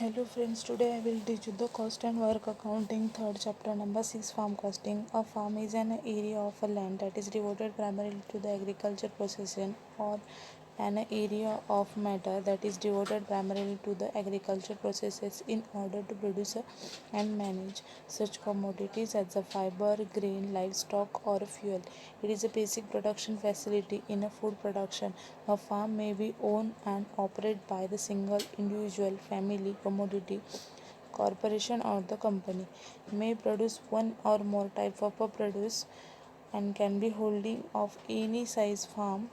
Hello friends, today I will teach you the cost and work accounting third chapter number 6 farm costing. A farm is an area of a land that is devoted primarily to the agriculture processing or an area of matter that is devoted primarily to the agriculture processes in order to produce and manage such commodities as the fiber, grain, livestock or fuel. It is a basic production facility in a food production. A farm may be owned and operated by the single individual, family, commodity, corporation or the company. May produce one or more type of a produce and can be holding of any size farm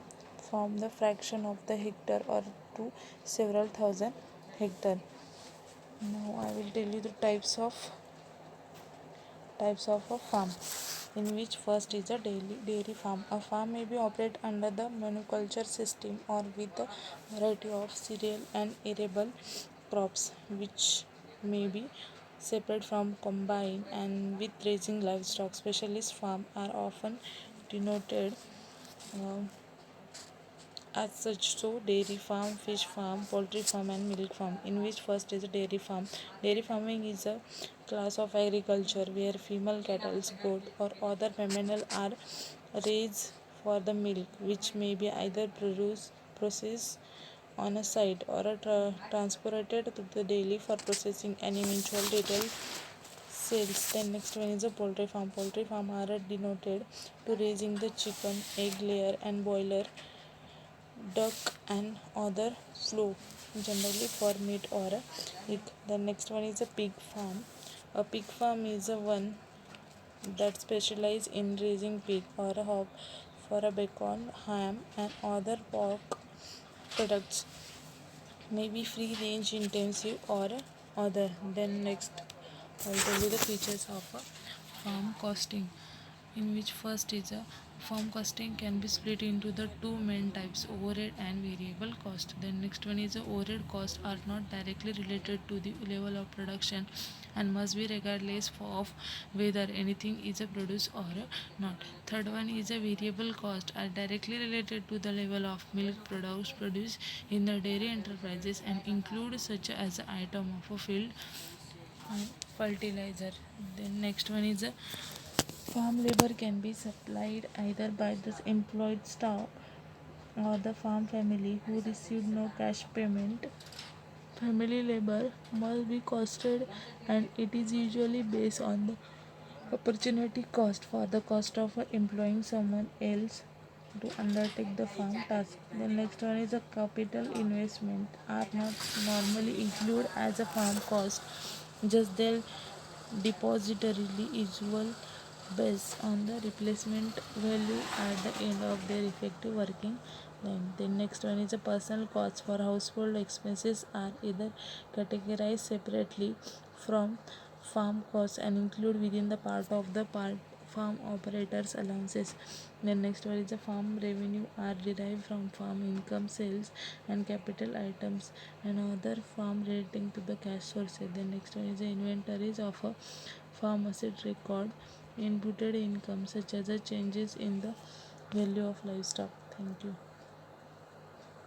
from the fraction of the hectare or to several thousand hectare. Now I will tell you the types of a farm, in which first is a dairy farm. A farm may be operated under the monoculture system or with a variety of cereal and arable crops, which may be separate from combined and with raising livestock. Specialist farms are often denoted uh, as such. So dairy farm, fish farm, poultry farm and milk farm, in which first is a dairy farm. Dairy farming is a class of agriculture where female cattle, goat or other mammal are raised for the milk, which may be either processed on a site or transported to the daily for processing and eventual retail sales. Then next one is a poultry farm. Poultry farm are denoted to raising the chicken, egg layer and boiler, duck and other flow, generally for meat or egg. The next one is a pig farm. A pig farm is a one that specializes in raising pig or a hog for a bacon, ham and other pork products, may be free range, intensive or other. Then next I'll tell you the features of a farm costing, in which first is a farm costing can be split into the two main types, overhead and variable cost. Then next one is the overhead costs are not directly related to the level of production and must be regardless of whether anything is produced or not. Third one is a variable cost are directly related to the level of milk products produced in the dairy enterprises and include such as item of a field fertilizer. Then next one is a farm labor can be supplied either by the employed staff or the farm family who received no cash payment. Family labor must be costed and it is usually based on the opportunity cost for the cost of employing someone else to undertake the farm task. The next one is a capital investment are not normally included as a farm cost, just their depositarily usual based on the replacement value at the end of their effective working time. The next one is a personal costs for household expenses are either categorized separately from farm costs and include within the part of the farm operators allowances. The next one is the farm revenue are derived from farm income, sales and capital items and other farm relating to the cash sources. The next one is the inventories of a farm asset record inputted income such as the changes in the value of livestock. Thank you.